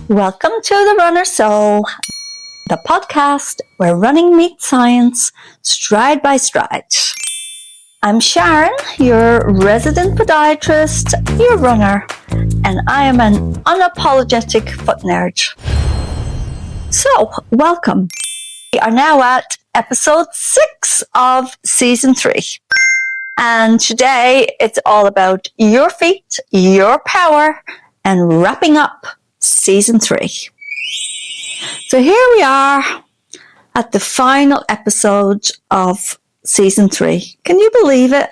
Welcome to The Runner Soul, the podcast where running meets science stride by stride. I'm Sharon, your resident podiatrist, your runner, and I am an unapologetic foot nerd. So, welcome. We are now at episode 6 of season 3. And today it's all about your feet, your power, and wrapping up season 3. So here we are at the final episode of season 3. Can you believe it?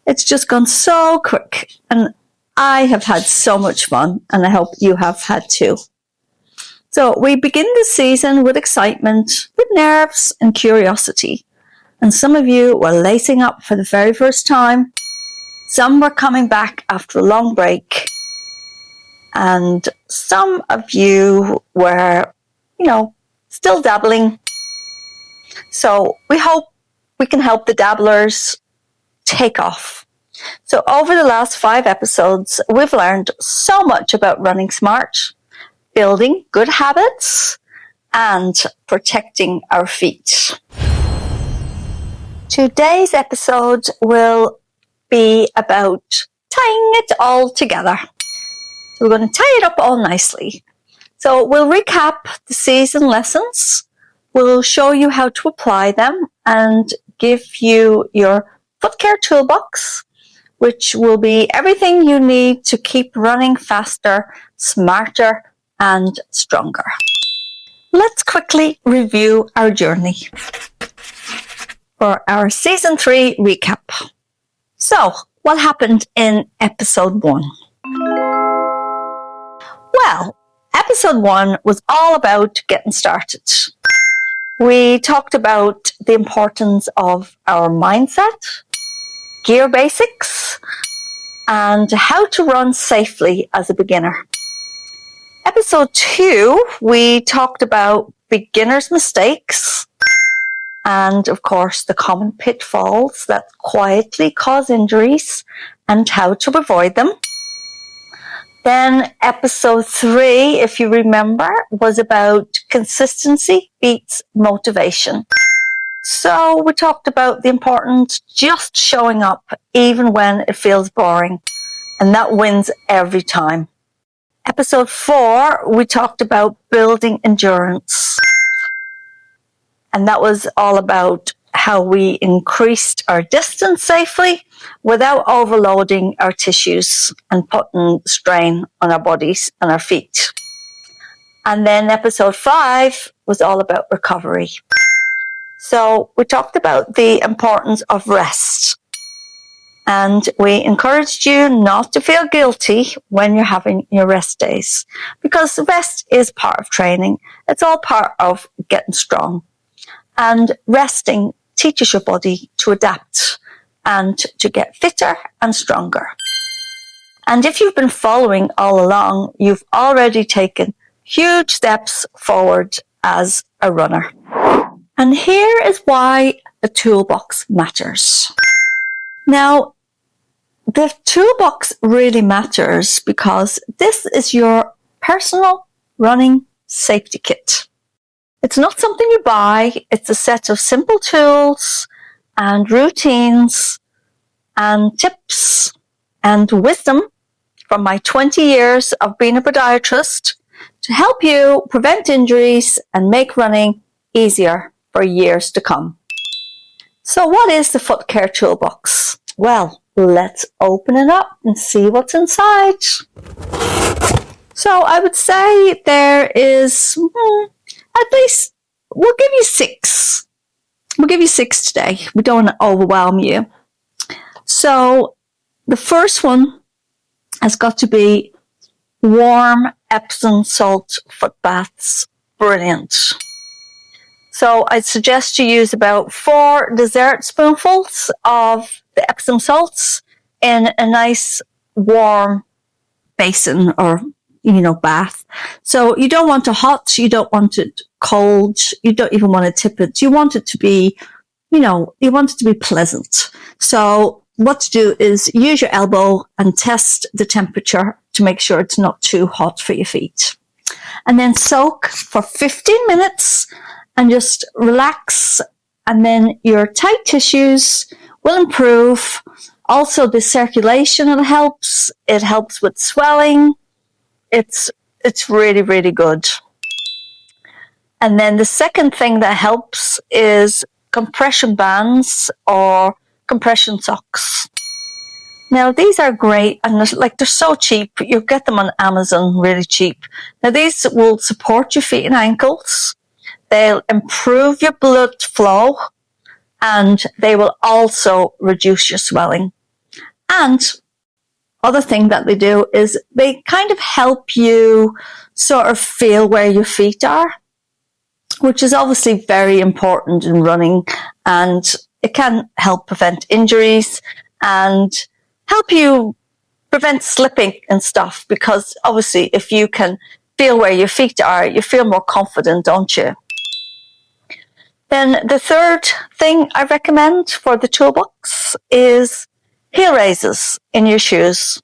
It's just gone so quick, and I have had so much fun, and I hope you have had too. So we begin the season with excitement, with nerves and curiosity. And some of you were lacing up for the very first time. Some were coming back after a long break. And some of you were, still dabbling. So we hope we can help the dabblers take off. So over the last 5 episodes, we've learned so much about running smart, building good habits, and protecting our feet. Today's episode will be about tying it all together. So we're going to tie it up all nicely. So we'll recap the season lessons. We'll show you how to apply them and give you your foot care toolbox, which will be everything you need to keep running faster, smarter, and stronger. Let's quickly review our journey for our season 3 recap. So, what happened in episode 1? Well, episode 1 was all about getting started. We talked about the importance of our mindset, gear basics, and how to run safely as a beginner. Episode 2, we talked about beginners' mistakes and, of course, the common pitfalls that quietly cause injuries and how to avoid them. Then episode 3, if you remember, was about consistency beats motivation. So we talked about the importance just showing up even when it feels boring, and that wins every time. Episode 4, we talked about building endurance. And that was all about how we increased our distance safely without overloading our tissues and putting strain on our bodies and our feet. And then episode 5 was all about recovery. So we talked about the importance of rest. And we encouraged you not to feel guilty when you're having your rest days, because rest is part of training. It's all part of getting strong. And resting teaches your body to adapt and to get fitter and stronger. And if you've been following all along, you've already taken huge steps forward as a runner. And here is why the toolbox matters. Now, the toolbox really matters because this is your personal running safety kit. It's not something you buy. It's a set of simple tools and routines and tips and wisdom from my 20 years of being a podiatrist to help you prevent injuries and make running easier for years to come. So what is the foot care toolbox? Well, let's open it up and see what's inside. So I would say there is at least, we'll give you 6. We'll give you 6 today. We don't want to overwhelm you. So the first one has got to be warm Epsom salt foot baths. Brilliant. So I'd suggest you use about 4 dessert spoonfuls of the Epsom salts in a nice warm basin or bath. So you don't want it hot, you don't want it cold, you don't even want to tip it. You want it to be, you want it to be pleasant. So what to do is use your elbow and test the temperature to make sure it's not too hot for your feet. And then soak for 15 minutes and just relax. And then your tight tissues will improve. Also, the circulation helps. It helps with swelling. It's really, really good. And then the second thing that helps is compression bands or compression socks. Now, these are great, and they're so cheap. You get them on Amazon really cheap. Now, these will support your feet and ankles. They'll improve your blood flow, and they will also reduce your swelling. And other thing that they do is they kind of help you sort of feel where your feet are, which is obviously very important in running, and it can help prevent injuries and help you prevent slipping and stuff, because obviously if you can feel where your feet are, you feel more confident, don't you? Then the third thing I recommend for the toolbox is heel raises in your shoes.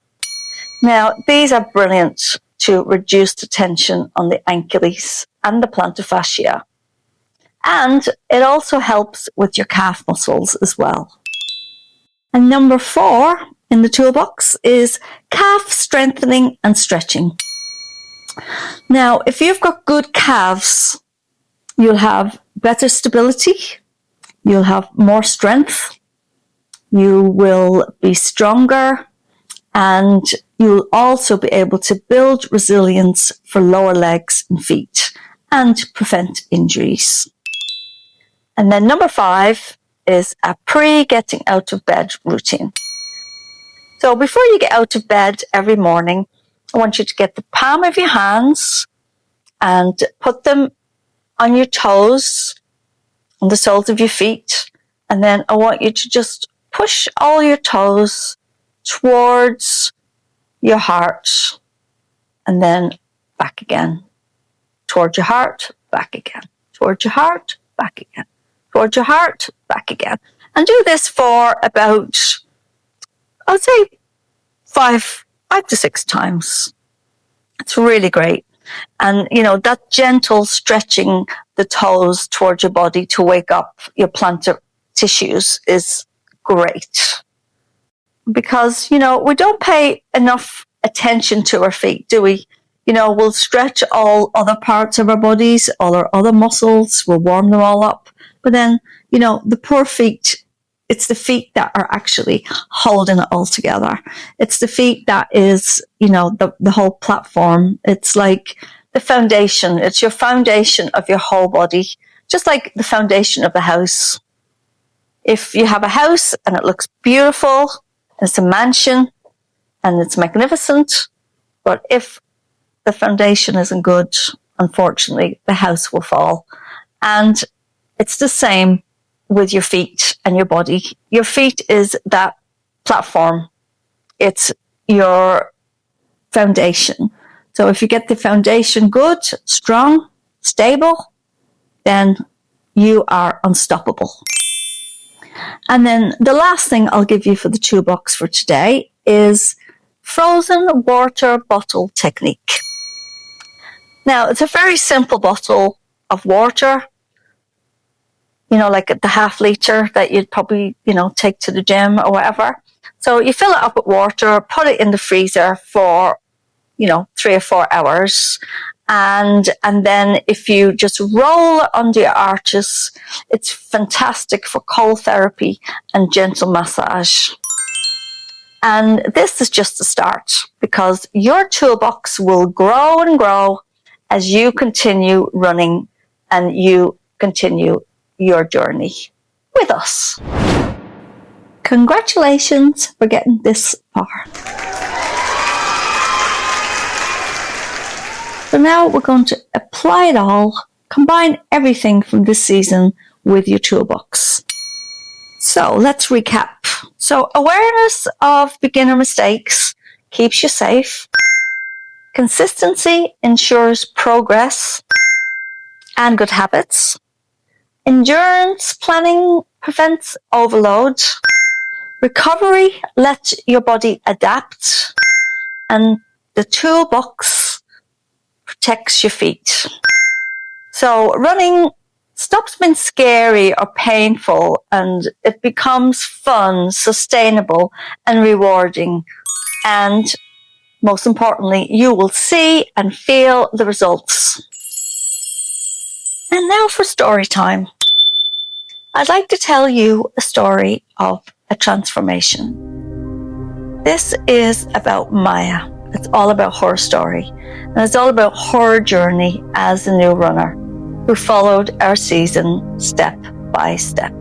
Now, these are brilliant to reduce the tension on the ankles and the plantar fascia. And it also helps with your calf muscles as well. And number 4 in the toolbox is calf strengthening and stretching. Now, if you've got good calves, you'll have better stability, you'll have more strength, you will be stronger, and you'll also be able to build resilience for lower legs and feet and prevent injuries. And then number 5 is a pre-getting out of bed routine. So before you get out of bed every morning, I want you to get the palm of your hands and put them on your toes, on the soles of your feet. And then I want you to just push all your toes towards your heart and then back again. Towards your heart, back again. Towards your heart, back again. Towards your heart, back again. And do this for about, I would say, 5 to 6 times. It's really great. And, that gentle stretching the toes towards your body to wake up your plantar tissues is great. Because, we don't pay enough attention to our feet, do we? We'll stretch all other parts of our bodies, all our other muscles, we'll warm them all up. But then, the poor feet, it's the feet that are actually holding it all together. It's the feet that is, the whole platform. It's like the foundation. It's your foundation of your whole body, just like the foundation of the house. If you have a house and it looks beautiful, it's a mansion and it's magnificent, but if the foundation isn't good, unfortunately, the house will fall. And it's the same with your feet and your body. Your feet is that platform. It's your foundation. So if you get the foundation good, strong, stable, then you are unstoppable. And then the last thing I'll give you for the toolbox for today is frozen water bottle technique. Now, it's a very simple bottle of water, like the half liter that you'd probably, take to the gym or whatever. So you fill it up with water, put it in the freezer for, 3 or 4 hours. And then if you just roll it under your arches, it's fantastic for cold therapy and gentle massage. And this is just the start, because your toolbox will grow and grow as you continue running and you continue your journey with us. Congratulations for getting this far. So now we're going to apply it all, combine everything from this season with your toolbox. So let's recap. So awareness of beginner mistakes keeps you safe. Consistency ensures progress and good habits. Endurance planning prevents overload. Recovery lets your body adapt. And the toolbox protects your feet. So running stops being scary or painful, and it becomes fun, sustainable, and rewarding. And most importantly, you will see and feel the results. And now for story time. I'd like to tell you a story of a transformation. This is about Maya. It's all about her story. And it's all about her journey as a new runner who followed our season step by step.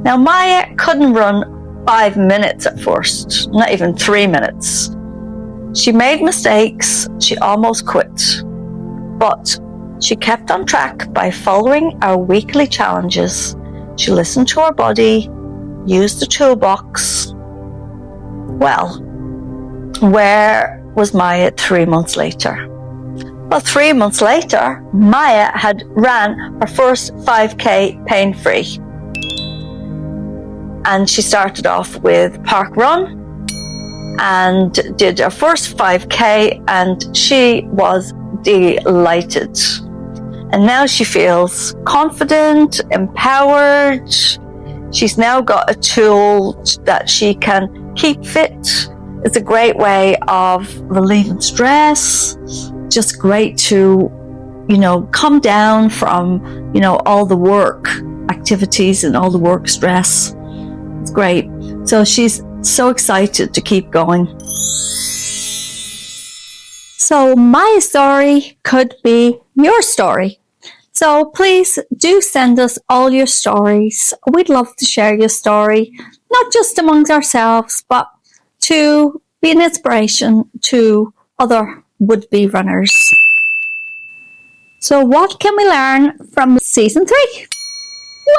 Now, Maya couldn't run 5 minutes at first, not even 3 minutes. She made mistakes. She almost quit. But she kept on track by following our weekly challenges. She listened to her body, used the toolbox. Well, where was Maya 3 months later? Well, 3 months later, Maya had ran her first 5K pain-free. And she started off with park run and did her first 5K, and she was delighted. And now she feels confident, empowered. She's now got a tool that she can keep fit. It's a great way of relieving stress. Just great to, come down from, all the work activities and all the work stress. It's great. So she's so excited to keep going. So my story could be your story. So please do send us all your stories. We'd love to share your story, not just amongst ourselves, but to be an inspiration to other would-be runners. So what can we learn from season 3?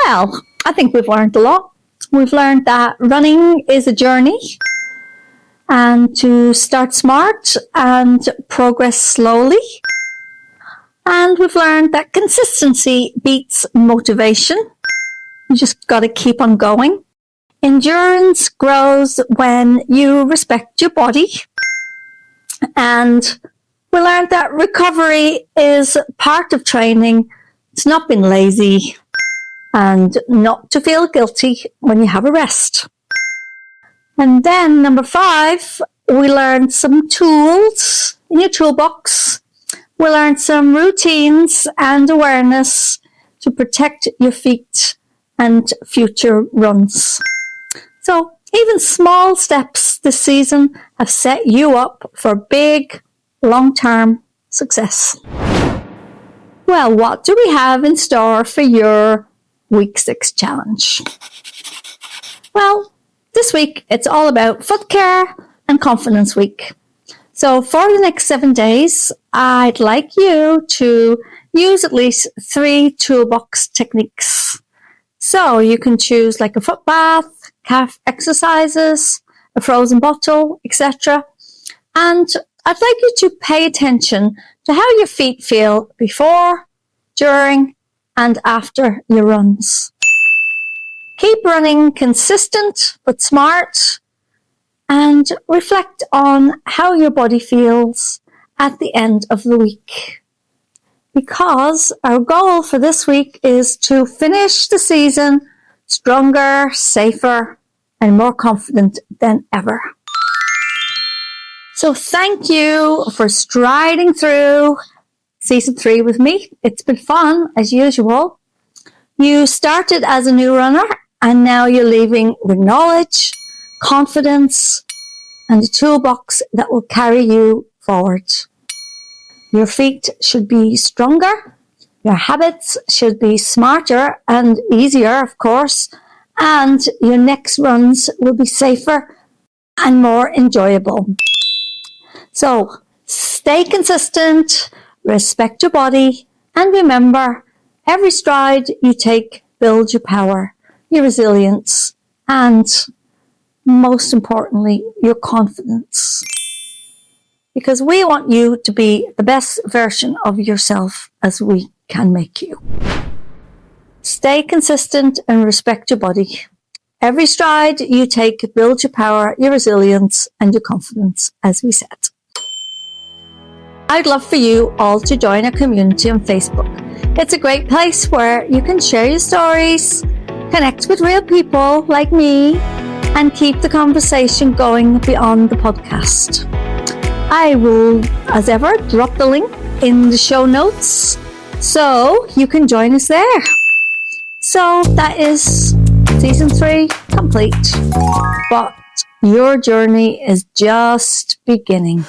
Well, I think we've learned a lot. We've learned that running is a journey, and to start smart and progress slowly. And we've learned that consistency beats motivation. You just got to keep on going. Endurance grows when you respect your body. And we learned that recovery is part of training. It's not being lazy, and not to feel guilty when you have a rest. And then number 5, we learned some tools in your toolbox. We learned some routines and awareness to protect your feet and future runs. So even small steps this season have set you up for big, long-term success. Well, what do we have in store for your Week 6 challenge? Well, this week it's all about foot care and confidence week. So for the next 7 days, I'd like you to use at least 3 toolbox techniques. So you can choose like a foot bath, calf exercises, a frozen bottle, etc. And I'd like you to pay attention to how your feet feel before, during, and after your runs. Keep running consistent but smart, and reflect on how your body feels at the end of the week. Because our goal for this week is to finish the season stronger, safer, and more confident than ever. So thank you for striding through season 3 with me. It's been fun as usual. You started as a new runner, and now you're leaving with knowledge, confidence, and a toolbox that will carry you forward. Your feet should be stronger. Your habits should be smarter and easier, of course. And your next runs will be safer and more enjoyable. So stay consistent, respect your body, and remember, every stride you take builds your power, your resilience, and most importantly, your confidence. Because we want you to be the best version of yourself as we can make you. Stay consistent and respect your body. Every stride you take builds your power, your resilience, and your confidence, as we said. I'd love for you all to join our community on Facebook. It's a great place where you can share your stories, connect with real people like me, and keep the conversation going beyond the podcast. I will, as ever, drop the link in the show notes so you can join us there. So that is season 3 complete, but your journey is just beginning.